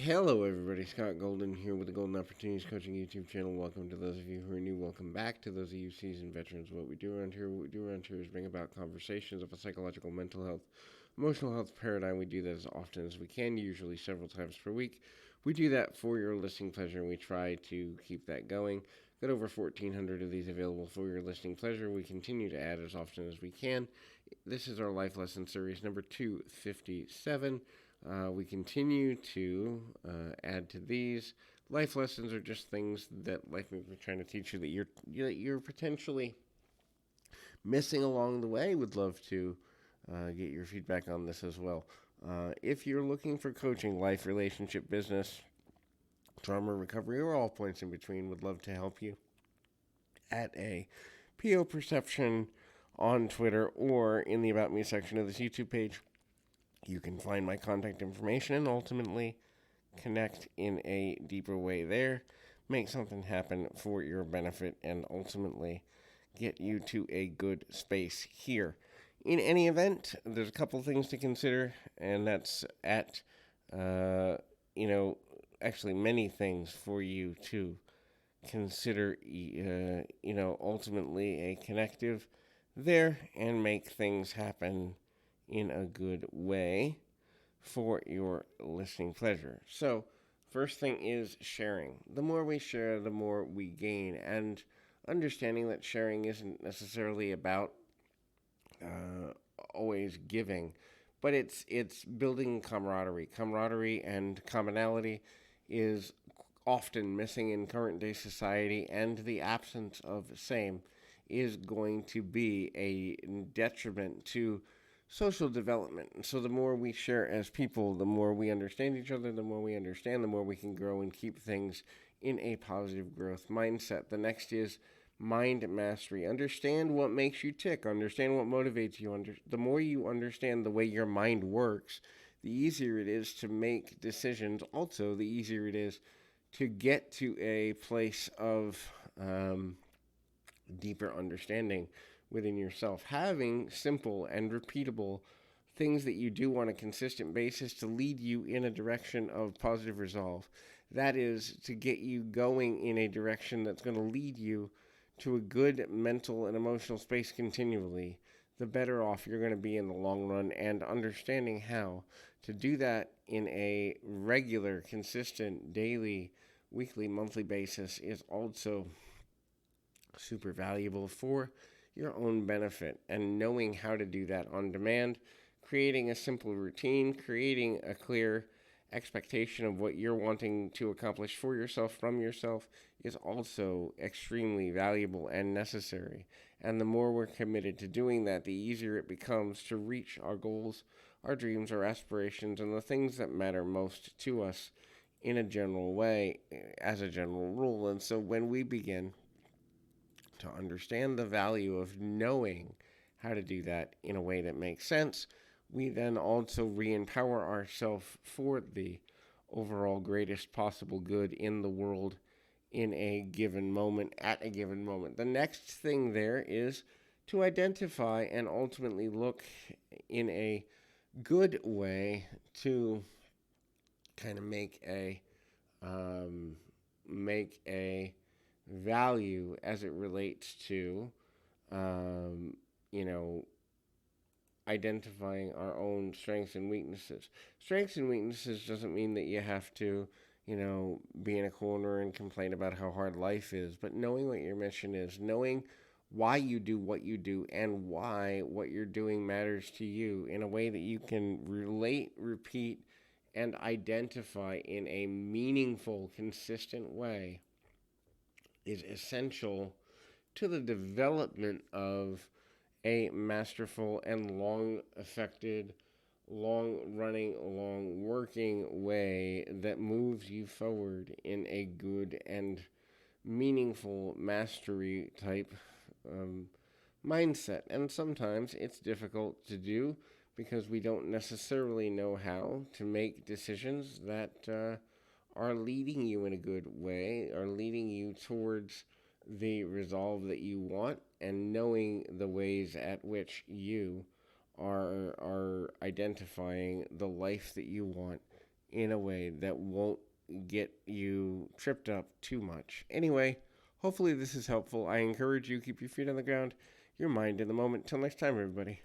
Hello, everybody. Scott Golden here with the Golden Opportunities Coaching YouTube channel. Welcome to those of you who are new. Welcome back to those of you seasoned veterans. What we do around here is bring about conversations of a psychological, mental health, emotional health paradigm. We do that as often as we can, usually several times per week. We do that for your listening pleasure, and we try to keep that going. Got over 1,400 of these available for your listening pleasure. We continue to add as often as we can. This is our Life Lesson Series number 257. We continue to add to these. Life lessons are just things that life may be trying to teach you that you're potentially missing along the way. Would love to get your feedback on this as well. If you're looking for coaching, life, relationship, business, trauma recovery, or all points in between, would love to help you at a PO Perception on Twitter or in the About Me section of this YouTube page. You can find my contact information and ultimately connect in a deeper way there, make something happen for your benefit, and ultimately get you to a good space here. In any event, there's a couple things to consider, and that's actually many things for you to consider, ultimately a connective there and make things happen in a good way for your listening pleasure. So, first thing is sharing. The more we share, the more we gain, and understanding that sharing isn't necessarily about always giving, but it's building camaraderie. Camaraderie and commonality is often missing in current day society, and the absence of same is going to be a detriment to social development. And so the more we share as people, the more we understand each other, the more we understand, the more we can grow and keep things in a positive growth mindset. The next is mind mastery. Understand what makes you tick. Understand what motivates you. The more you understand the way your mind works, the easier it is to make decisions. Also, the easier it is to get to a place of deeper understanding within yourself. Having simple and repeatable things that you do on a consistent basis to lead you in a direction of positive resolve. That is to get you going in a direction that's going to lead you to a good mental and emotional space continually. The better off you're going to be in the long run, and understanding how to do that in a regular, consistent, daily, weekly, monthly basis is also super valuable for your own benefit. And knowing how to do that on demand, creating a simple routine, creating a clear expectation of what you're wanting to accomplish for yourself, from yourself, is also extremely valuable and necessary. And the more we're committed to doing that, the easier it becomes to reach our goals, our dreams, our aspirations, and the things that matter most to us in a general way, as a general rule. And so when we begin to understand the value of knowing how to do that in a way that makes sense, we then also re-empower ourselves for the overall greatest possible good in the world in a given moment, at a given moment. The next thing there is to identify and ultimately look in a good way to kind of make a value as it relates to, um, you know, identifying our own strengths and weaknesses. Strengths and weaknesses doesn't mean that you have to, be in a corner and complain about how hard life is, but knowing what your mission is, knowing why you do what you do, and why what you're doing matters to you in a way that you can relate, repeat, and identify in a meaningful, consistent way is essential to the development of a masterful and long-affected, long-running, long-working way that moves you forward in a good and meaningful mastery type mindset. And sometimes it's difficult to do because we don't necessarily know how to make decisions that are leading you in a good way, are leading you towards the resolve that you want, and knowing the ways at which you are identifying the life that you want in a way that won't get you tripped up too much. Anyway, hopefully this is helpful. I encourage you keep your feet on the ground, your mind in the moment. Till next time, everybody.